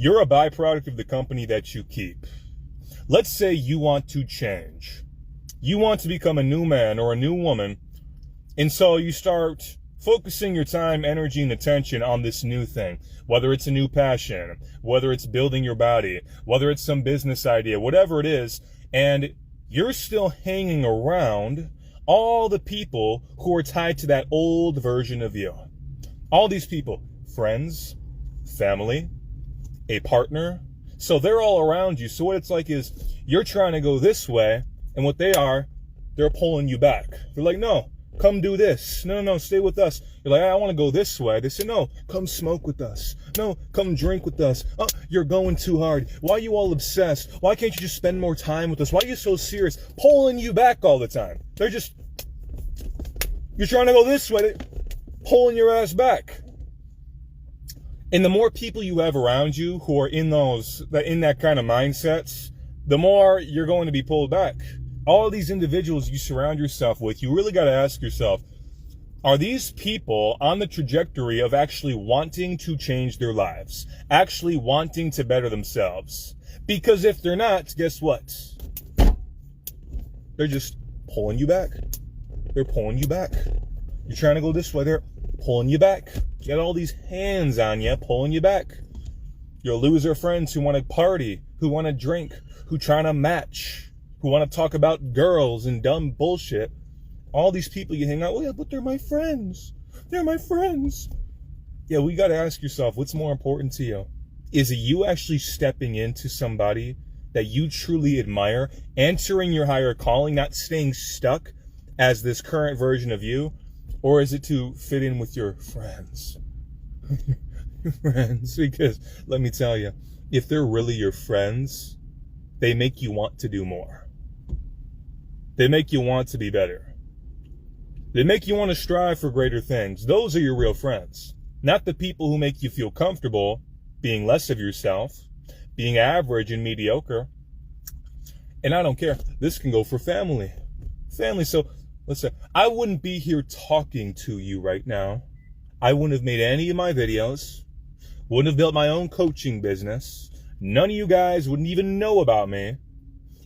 You're a byproduct of the company that you keep. Let's say you want to change. You want to become a new man or a new woman, and so you start focusing your time, energy, and attention on this new thing, whether it's a new passion, whether it's building your body, whether it's some business idea, whatever it is, and you're still hanging around all the people who are tied to that old version of you. All these people, friends, family, a partner. So they're all around you. So what it's like is you're trying to go this way, and what they are, they're pulling you back. They're like, no, come do this. No, stay with us. You're like, I want to go this way. They say, no, come smoke with us. No, come drink with us. Oh, you're going too hard. Why are you all obsessed? Why can't you just spend more time with us? Why are you so serious? Pulling you back all the time. They're just, you're trying to go this way, they're pulling your ass back. And the more people you have around you who are in that kind of mindsets, the more you're going to be pulled back. All of these individuals you surround yourself with, you really got to ask yourself, are these people on the trajectory of actually wanting to change their lives, actually wanting to better themselves? Because if they're not, guess what? They're just pulling you back. They're pulling you back. You're trying to go this way, they're pulling you back. You got all these hands on you, pulling you back. Your loser friends who want to party, who want to drink, who trying to match, who want to talk about girls and dumb bullshit. All these people you hang out with, yeah, but they're my friends. They're my friends. Yeah, we got to ask yourself, what's more important to you? Is it you actually stepping into somebody that you truly admire, answering your higher calling, not staying stuck as this current version of you? Or is it to fit in with your friends? Your friends, because let me tell you, if they're really your friends, they make you want to do more. They make you want to be better. They make you want to strive for greater things. Those are your real friends, not the people who make you feel comfortable being less of yourself, being average and mediocre. And I don't care. This can go for family. Family, so listen, I wouldn't be here talking to you right now. I wouldn't have made any of my videos, wouldn't have built my own coaching business. None of you guys wouldn't even know about me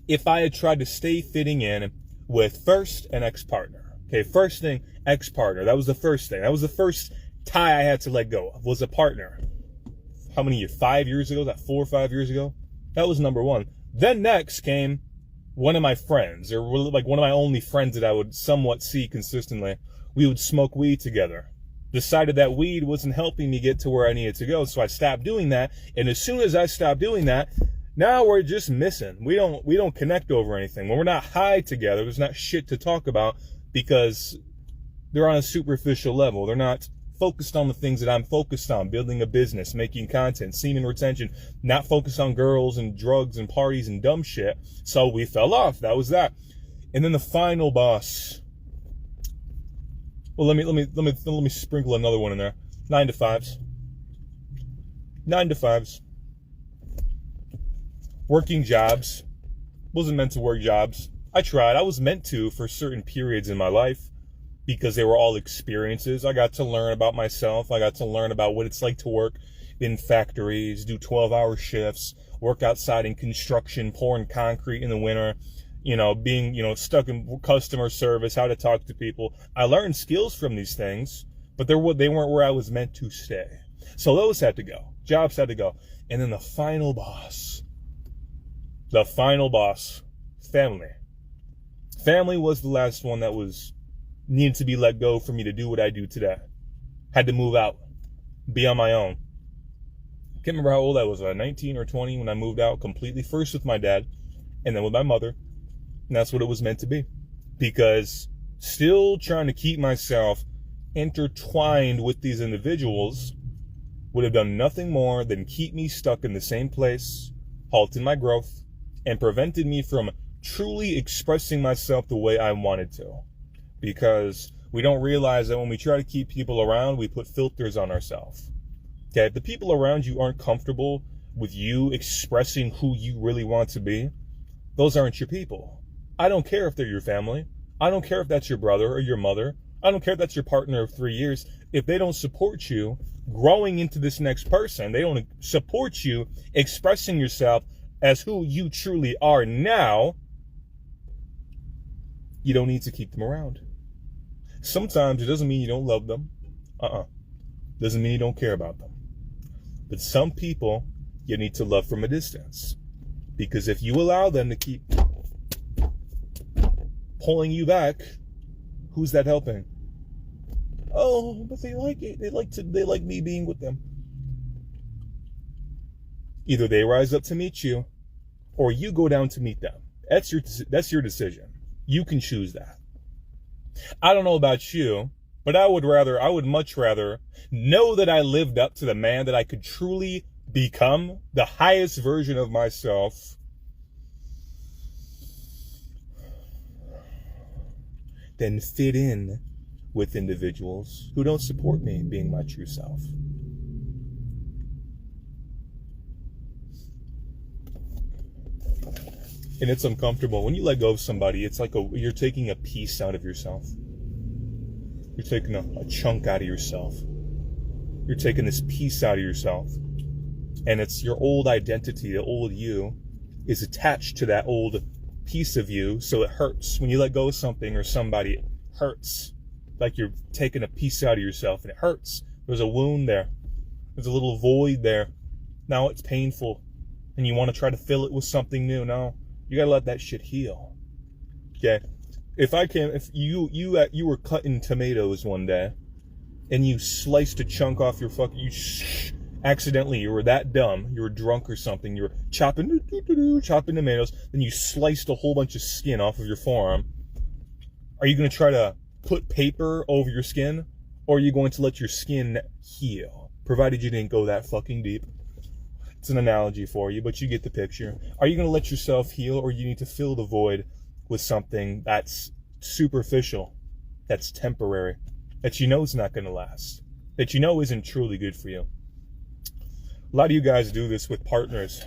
if I had tried to stay fitting in with first an ex-partner. Okay, first thing, ex-partner. That was the first thing. That was the first tie I had to let go of, was a partner. How many years? 5 years ago? That 4 or 5 years ago? That was number one. Then next came one of my friends, or like one of my only friends that I would somewhat see consistently. We would smoke weed together. Decided that weed wasn't helping me get to where I needed to go, so I stopped doing that. And as soon as I stopped doing that, now we're just missing. We don't connect over anything. When we're not high together, there's not shit to talk about because they're on a superficial level. They're not focused on the things that I'm focused on, building a business, making content, semen retention, not focused on girls and drugs and parties and dumb shit. So we fell off. That was that. And then the final boss. Well, let me sprinkle another one in there. 9 to 5s. 9 to 5s. Working jobs. Wasn't meant to work jobs. I tried. I was meant to for certain periods in my life because they were all experiences. I got to learn about myself. I got to learn about what it's like to work in factories, do 12-hour shifts, work outside in construction, pouring concrete in the winter, being, stuck in customer service, how to talk to people. I learned skills from these things, but they weren't where I was meant to stay. So those had to go. Jobs had to go. And then the final boss, family. Family was the last one that needed to be let go for me to do what I do today. Had to move out, be on my own. Can't remember how old I was, 19 or 20 when I moved out completely. First with my dad, and then with my mother. And that's what it was meant to be. Because still trying to keep myself intertwined with these individuals would have done nothing more than keep me stuck in the same place, halted my growth, and prevented me from truly expressing myself the way I wanted to. Because we don't realize that when we try to keep people around, we put filters on ourselves. Okay, if the people around you aren't comfortable with you expressing who you really want to be, those aren't your people. I don't care if they're your family. I don't care if that's your brother or your mother. I don't care if that's your partner of 3 years. If they don't support you growing into this next person, they don't support you expressing yourself as who you truly are now, you don't need to keep them around. Sometimes it doesn't mean you don't love them. Doesn't mean you don't care about them. But some people you need to love from a distance. Because if you allow them to keep pulling you back, who's that helping? Oh, but they like it. They like me being with them. Either they rise up to meet you, or you go down to meet them. That's your decision. You can choose that. I don't know about you, but I would much rather know that I lived up to the man that I could truly become, the highest version of myself, than fit in with individuals who don't support me being my true self. And it's uncomfortable. When you let go of somebody, it's like you're taking a piece out of yourself. You're taking a chunk out of yourself. You're taking this piece out of yourself. And it's your old identity, the old you, is attached to that old piece of you, so it hurts. When you let go of something or somebody, it hurts. Like you're taking a piece out of yourself, and it hurts. There's a wound there. There's a little void there. Now it's painful, and you want to try to fill it with something new. No, you gotta let that shit heal. Okay? If you were cutting tomatoes one day, and you sliced a chunk off your accidentally, you were that dumb, you were drunk or something, you were chopping tomatoes, then you sliced a whole bunch of skin off of your forearm. Are you going to try to put paper over your skin, or are you going to let your skin heal? Provided you didn't go that fucking deep. It's an analogy for you, but you get the picture. Are you going to let yourself heal, or you need to fill the void with something that's superficial, that's temporary, that you know is not going to last, that you know isn't truly good for you? A lot of you guys do this with partners,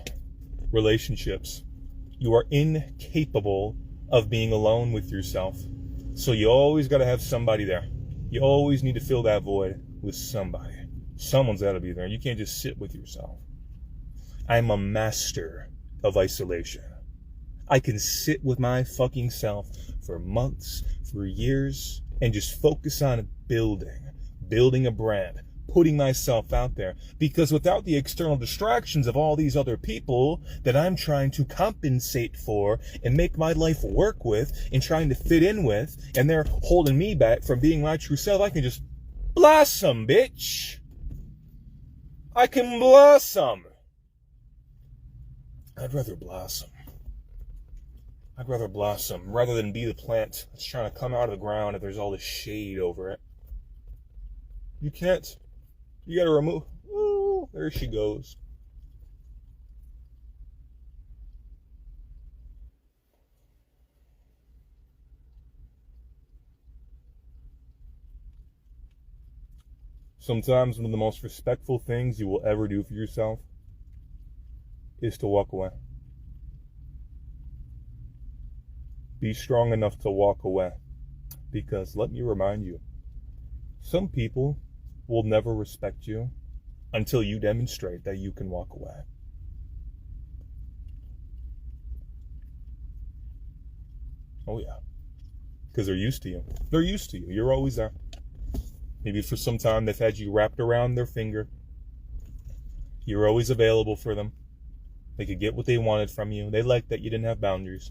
relationships. You are incapable of being alone with yourself. So you always got to have somebody there. You always need to fill that void with somebody. Someone's got to be there. You can't just sit with yourself. I'm a master of isolation. I can sit with my fucking self for months, for years, and just focus on building a brand, putting myself out there. Because without the external distractions of all these other people that I'm trying to compensate for and make my life work with and trying to fit in with, and they're holding me back from being my true self, I can just blossom, bitch. I can blossom. I'd rather blossom. I'd rather blossom rather than be the plant that's trying to come out of the ground if there's all this shade over it. You can't. You gotta remove. Ooh, there she goes. Sometimes one of the most respectful things you will ever do for yourself is to walk away. Be strong enough to walk away. Because let me remind you, some people will never respect you until you demonstrate that you can walk away. Oh yeah. Because they're used to you. They're used to you. You're always there. Maybe for some time they've had you wrapped around their finger. You're always available for them. They could get what they wanted from you. They liked that you didn't have boundaries.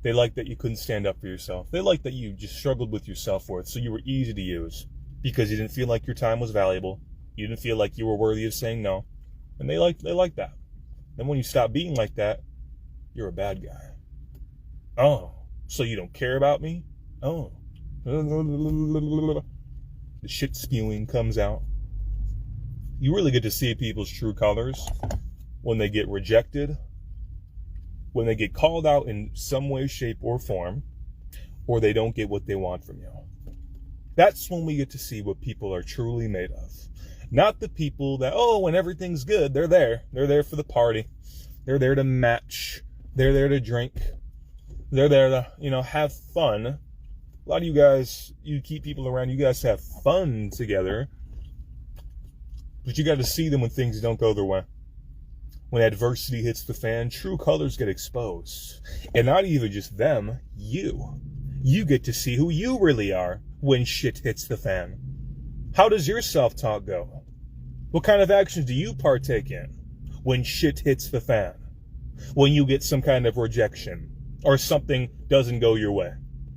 They liked that you couldn't stand up for yourself. They liked that you just struggled with your self-worth, so you were easy to use because you didn't feel like your time was valuable. You didn't feel like you were worthy of saying no. And they liked that. Then when you stop being like that, you're a bad guy. Oh, so you don't care about me? Oh. The shit spewing comes out. You really get to see people's true colors when they get rejected, when they get called out in some way, shape, or form, or they don't get what they want from you. That's when we get to see what people are truly made of. Not the people that, oh, when everything's good, they're there. They're there for the party. They're there to match. They're there to drink. They're there to, have fun. A lot of you guys, you keep people around, you guys have fun together, but you got to see them when things don't go their way. When adversity hits the fan, true colors get exposed. And not even just them, you. You get to see who you really are when shit hits the fan. How does your self-talk go? What kind of actions do you partake in when shit hits the fan? When you get some kind of rejection, or something doesn't go your way,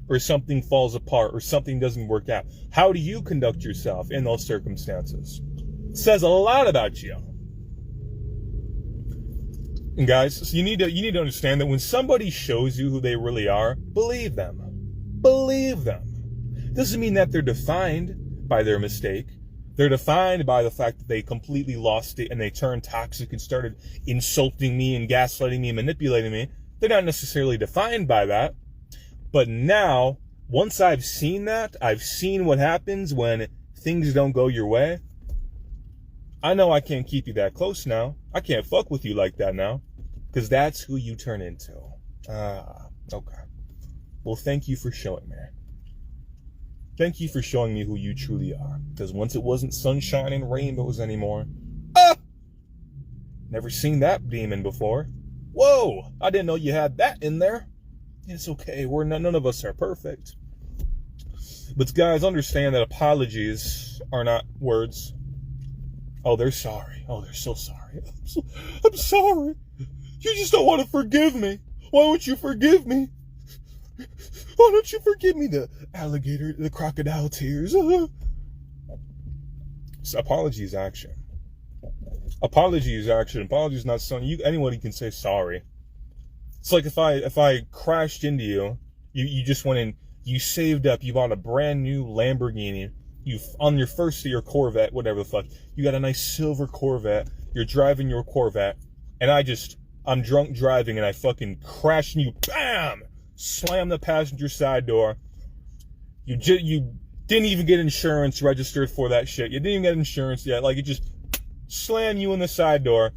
or something falls apart, or something doesn't work out. How do you conduct yourself in those circumstances? It says a lot about you. And guys, so you need to understand that when somebody shows you who they really are, believe them. Believe them. Doesn't mean that they're defined by their mistake. They're defined by the fact that they completely lost it and they turned toxic and started insulting me and gaslighting me and manipulating me. They're not necessarily defined by that. But now, once I've seen that, I've seen what happens when things don't go your way. I know I can't keep you that close now. I can't fuck with you like that now. Because that's who you turn into. Okay. Well, thank you for showing me. Thank you for showing me who you truly are. Because once it wasn't sunshine and rainbows anymore. Never seen that demon before. Whoa! I didn't know you had that in there. It's okay. None of us are perfect. But guys, understand that apologies are not words. Oh, they're sorry. Oh, they're so sorry. I'm sorry. You just don't want to forgive me. Why won't you forgive me? Why don't you forgive me? The alligator, the crocodile tears. So apology is action. Apology is action. Apology is not something anybody can say sorry. It's like if I crashed into you, you just went in, you saved up, you bought a brand new Lamborghini, on your first of your Corvette, whatever the fuck, you got a nice silver Corvette, you're driving your Corvette, and I'm drunk driving and I fucking crash and you, bam, slam the passenger side door. You didn't even get insurance registered for that shit. You didn't even get insurance yet. Like, it just slam you in the side door.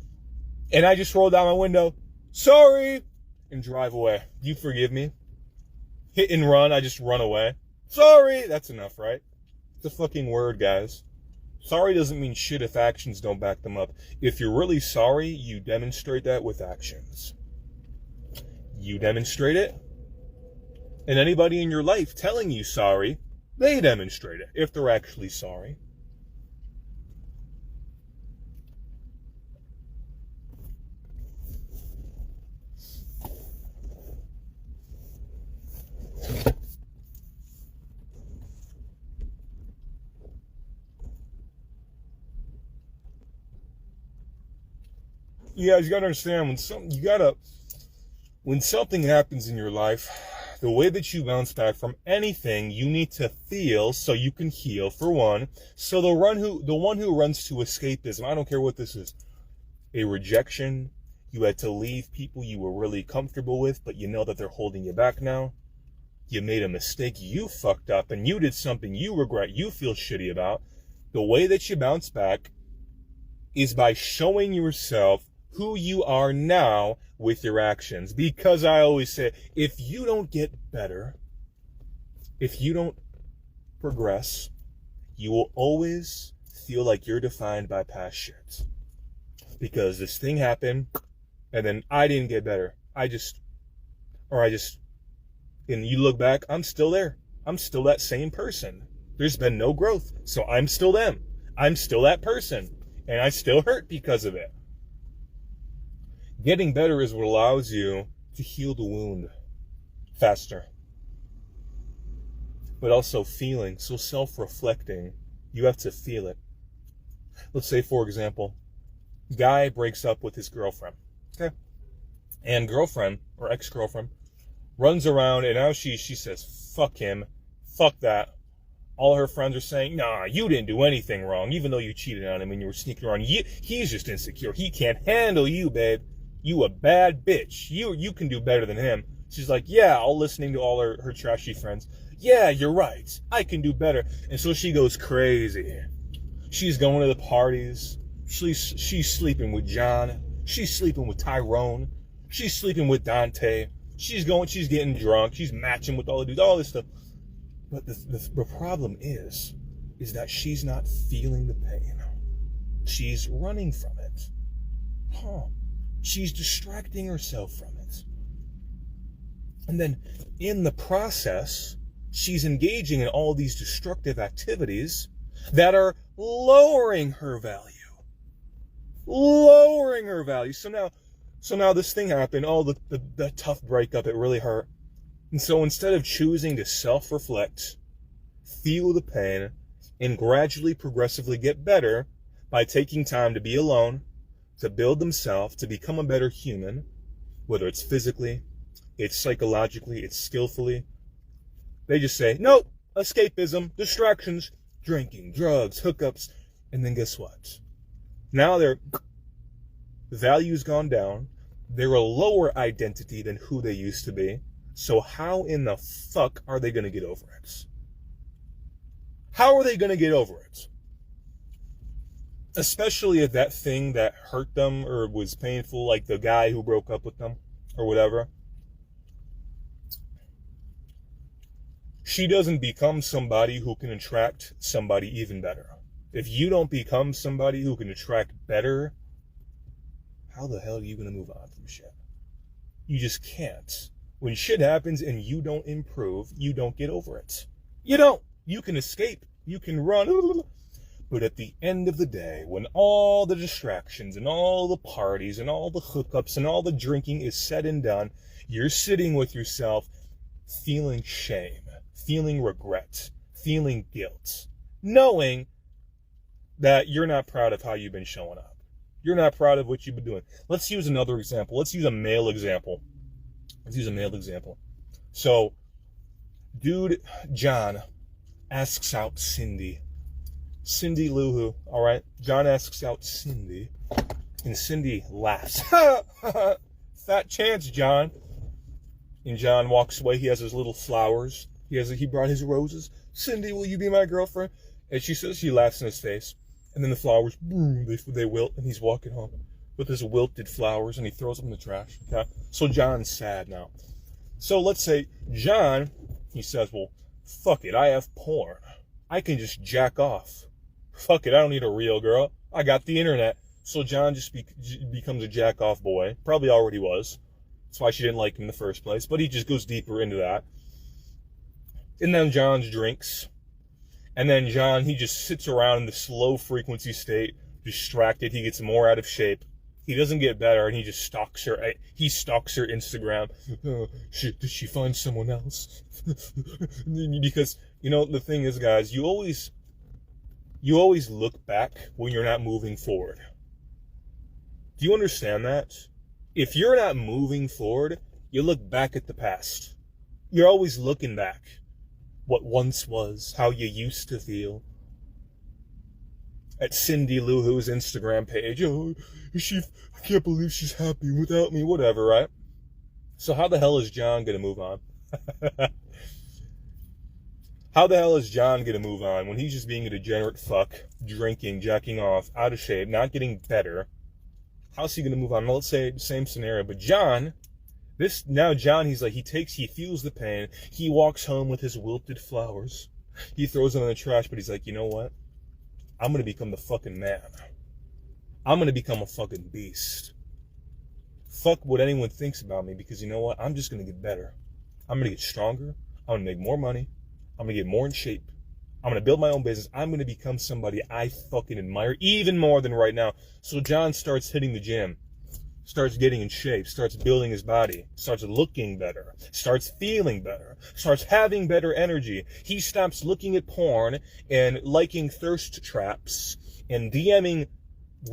And I just roll down my window, sorry, and drive away. You forgive me? Hit and run, I just run away. Sorry, that's enough, right? It's a fucking word, guys. Sorry doesn't mean shit if actions don't back them up. If you're really sorry, you demonstrate that with actions. You demonstrate it. And anybody in your life telling you sorry, they demonstrate it if they're actually sorry. You guys gotta understand when something happens in your life, the way that you bounce back from anything, you need to feel so you can heal, for one. So the one who runs to escapism, I don't care what this is, a rejection, you had to leave people you were really comfortable with, but you know that they're holding you back now. You made a mistake, you fucked up, and you did something you regret, you feel shitty about. The way that you bounce back is by showing yourself who you are now with your actions. Because I always say, if you don't get better, if you don't progress, you will always feel like you're defined by past shit. Because this thing happened, and then I didn't get better. And you look back, I'm still there. I'm still that same person. There's been no growth. So I'm still them. I'm still that person. And I still hurt because of it. Getting better is what allows you to heal the wound faster. But also feeling, so self-reflecting, you have to feel it. Let's say, for example, guy breaks up with his girlfriend, okay? And girlfriend, or ex-girlfriend, runs around and now she says, fuck him, fuck that. All her friends are saying, nah, you didn't do anything wrong, even though you cheated on him and you were sneaking around. He's just insecure. He can't handle you, babe. You a bad bitch. You can do better than him. She's like, yeah, all listening to all her trashy friends. Yeah, you're right. I can do better. And so she goes crazy. She's going to the parties. She's sleeping with John. She's sleeping with Tyrone. She's sleeping with Dante. She's getting drunk. She's matching with all the dudes, all this stuff. But the problem is that she's not feeling the pain. She's running from it. She's distracting herself from it. And then in the process, she's engaging in all these destructive activities that are lowering her value. Lowering her value. So now this thing happened. The tough breakup, it really hurt. And so instead of choosing to self-reflect, feel the pain, and gradually, progressively get better by taking time to be alone, to build themselves, to become a better human, whether it's physically, it's psychologically, it's skillfully, they just say, nope, escapism, distractions, drinking, drugs, hookups, and then guess what? Now their value's gone down. They're a lower identity than who they used to be. So how in the fuck are they going to get over it? How are they going to get over it? Especially if that thing that hurt them or was painful, like the guy who broke up with them or whatever, she doesn't become somebody who can attract somebody even better. If you don't become somebody who can attract better, how the hell are you going to move on from shit? You just can't. When shit happens and you don't improve, you don't get over it. You don't. You can escape. You can run. But at the end of the day, when all the distractions and all the parties and all the hookups and all the drinking is said and done, you're sitting with yourself feeling shame, feeling regret, feeling guilt, knowing that you're not proud of how you've been showing up. You're not proud of what you've been doing. Let's use another example. Let's use a male example. So, dude John asks out Cindy Lou Who, all right? John asks out Cindy, and Cindy laughs. Fat chance, John. And John walks away. He has his little flowers. He brought his roses. Cindy, will you be my girlfriend? And she laughs in his face. And then the flowers, boom, they wilt, and he's walking home with his wilted flowers, and he throws them in the trash. Okay? So John's sad now. So let's say John, he says, well, fuck it, I have porn. I can just jack off. Fuck it, I don't need a real girl. I got the internet. So John just becomes a jack-off boy. Probably already was. That's why she didn't like him in the first place. But he just goes deeper into that. And then John drinks. And then John, he just sits around in this low-frequency state, distracted. He gets more out of shape. He doesn't get better, and he just stalks her. He stalks her Instagram. Did she find someone else? Because, the thing is, guys, you always look back when you're not moving forward. Do you understand that? If you're not moving forward, you look back at the past. You're always looking back. What once was, how you used to feel. At Cindy Lou Who's Instagram page, I can't believe she's happy without me, whatever, right? So how the hell is John gonna move on? How the hell is John gonna move on when he's just being a degenerate fuck, drinking, jacking off, out of shape, not getting better? How's he gonna move on? Well, let's say same scenario, but John, he feels the pain. He walks home with his wilted flowers. He throws them in the trash, but he's like, you know what? I'm going to become the fucking man. I'm going to become a fucking beast. Fuck what anyone thinks about me, because you know what? I'm just going to get better. I'm going to get stronger. I'm going to make more money. I'm going to get more in shape. I'm going to build my own business. I'm going to become somebody I fucking admire even more than right now. So John starts hitting the gym. Starts getting in shape, starts building his body, starts looking better, starts feeling better, starts having better energy. He stops looking at porn and liking thirst traps and DMing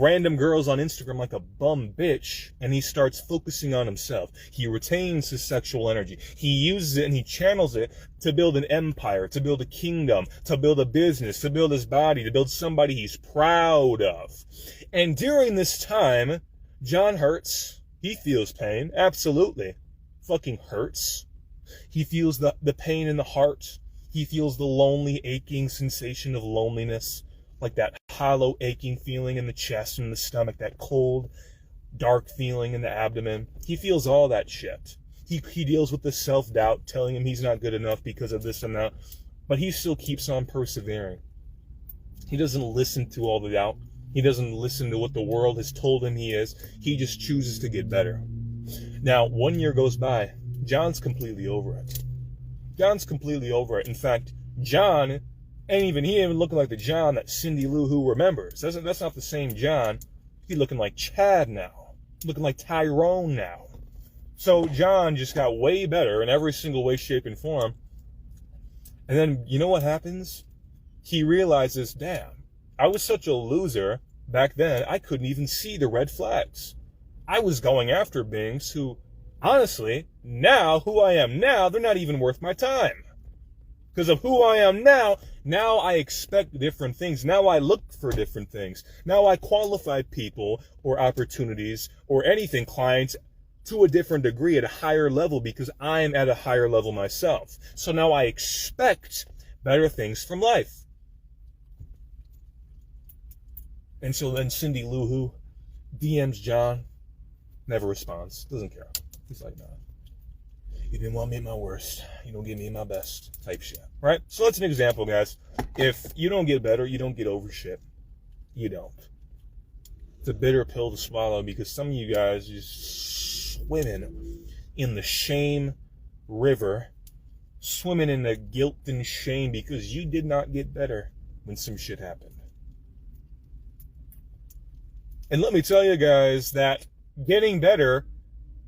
random girls on Instagram like a bum bitch, and he starts focusing on himself. He retains his sexual energy. He uses it and he channels it to build an empire, to build a kingdom, to build a business, to build his body, to build somebody he's proud of. And during this time, John hurts. He feels pain. Absolutely. Fucking hurts. He feels the pain in the heart. He feels the lonely, aching sensation of loneliness. Like that hollow, aching feeling in the chest and the stomach. That cold, dark feeling in the abdomen. He feels all that shit. He deals with the self-doubt telling him he's not good enough because of this and that. But he still keeps on persevering. He doesn't listen to all the doubt. He doesn't listen to what the world has told him he is. He just chooses to get better. Now, 1 year goes by. John's completely over it. John's completely over it. In fact, John he ain't even looking like the John that Cindy Lou Who remembers. That's not the same John. He's looking like Chad now. Looking like Tyrone now. So John just got way better in every single way, shape, and form. And then, you know what happens? He realizes, damn, I was such a loser back then, I couldn't even see the red flags. I was going after beings who, honestly, now, who I am now, they're not even worth my time. Because of who I am now I expect different things. Now I look for different things. Now I qualify people or opportunities or anything, clients, to a different degree at a higher level because I'm at a higher level myself. So now I expect better things from life. And so then Cindy Lou Who DMs John, never responds, doesn't care. He's like, nah, you didn't want me at my worst, you don't get me at my best, type shit, right? So that's an example, guys. If you don't get better, you don't get over shit. You don't. It's a bitter pill to swallow because some of you guys just swimming in the shame river, swimming in the guilt and shame because you did not get better when some shit happened. And let me tell you guys that getting better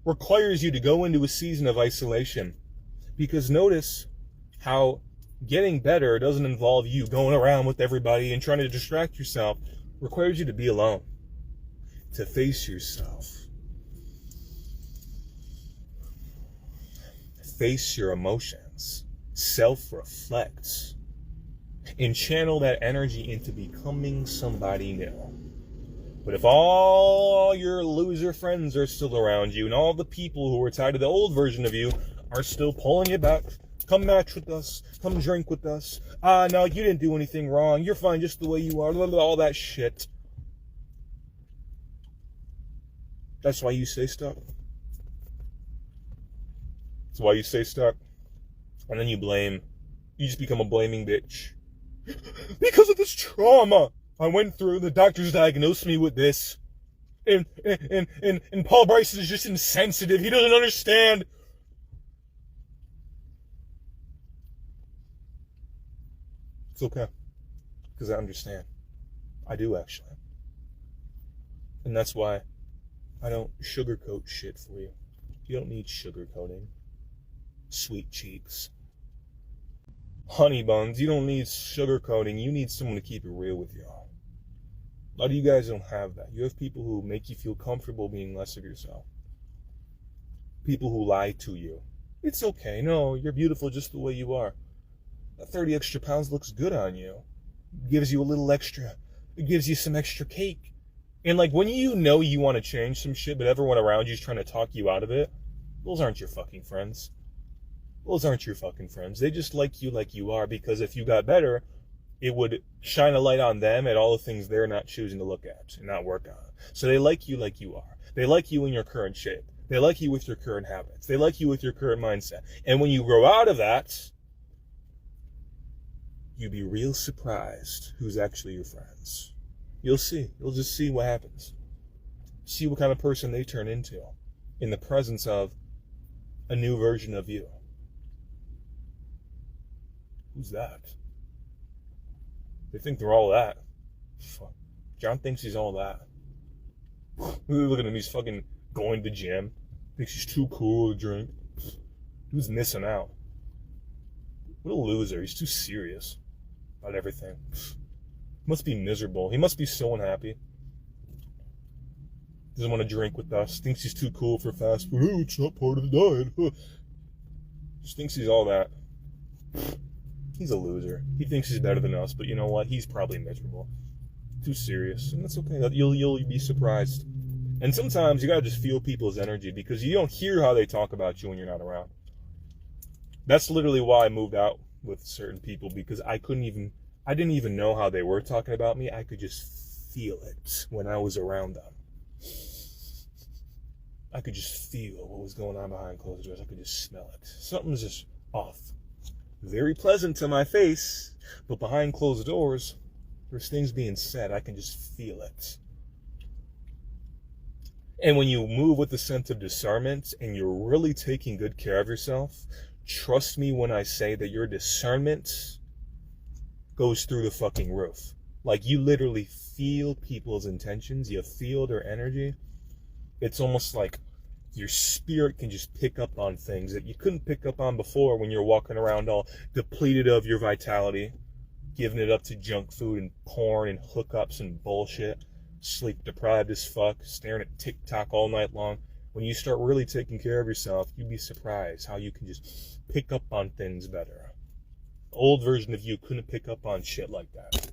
requires you to go into a season of isolation. Because notice how getting better doesn't involve you going around with everybody and trying to distract yourself. It requires you to be alone, to face yourself, face your emotions, self-reflect, and channel that energy into becoming somebody new. But if all your loser friends are still around you and all the people who were tied to the old version of you are still pulling you back, come match with us, come drink with us, no, you didn't do anything wrong, you're fine just the way you are, all that shit. That's why you stay stuck. That's why you stay stuck. And then you just become a blaming bitch. Because of this trauma I went through, the doctors diagnosed me with this. And Paul Bryson is just insensitive. He doesn't understand. It's okay. Because I understand. I do, actually. And that's why I don't sugarcoat shit for you. You don't need sugarcoating. Sweet cheeks. Honey buns. You don't need sugarcoating. You need someone to keep it real with you. A lot of you guys don't have that. You have people who make you feel comfortable being less of yourself. People who lie to you. It's okay. No, you're beautiful just the way you are. That 30 extra pounds looks good on you. It gives you a little extra. It gives you some extra cake. And like when you know you want to change some shit, but everyone around you is trying to talk you out of it, those aren't your fucking friends. Those aren't your fucking friends. They just like you are because if you got better, it would shine a light on them at all the things they're not choosing to look at and not work on. So they like you are. They like you in your current shape. They like you with your current habits. They like you with your current mindset. And when you grow out of that, you'd be real surprised who's actually your friends. You'll see. You'll just see what happens. See what kind of person they turn into in the presence of a new version of you. Who's that? They think they're all that. Fuck. John thinks he's all that. Look at him, he's fucking going to the gym. Thinks he's too cool to drink. Dude's missing out. What a loser. He's too serious about everything. Must be miserable. He must be so unhappy. Doesn't want to drink with us. Thinks he's too cool for fast food. Oh, it's not part of the diet. Just thinks he's all that. He's a loser. He thinks he's better than us, but you know what? He's probably miserable. Too serious. And that's okay. You'll be surprised. And sometimes you gotta just feel people's energy because you don't hear how they talk about you when you're not around. That's literally why I moved out with certain people because I didn't even know how they were talking about me. I could just feel it when I was around them. I could just feel what was going on behind closed doors. I could just smell it. Something's just off. very pleasant to my face, but behind closed doors, there's things being said. I can just feel it. And when you move with the sense of discernment and you're really taking good care of yourself, trust me when I say that your discernment goes through the fucking roof. Like, you literally feel people's intentions. You feel their energy. It's almost like your spirit can just pick up on things that you couldn't pick up on before when you're walking around all depleted of your vitality, giving it up to junk food and porn and hookups and bullshit, sleep deprived as fuck, staring at TikTok all night long. When you start really taking care of yourself, you'd be surprised how you can just pick up on things better. The old version of you couldn't pick up on shit like that.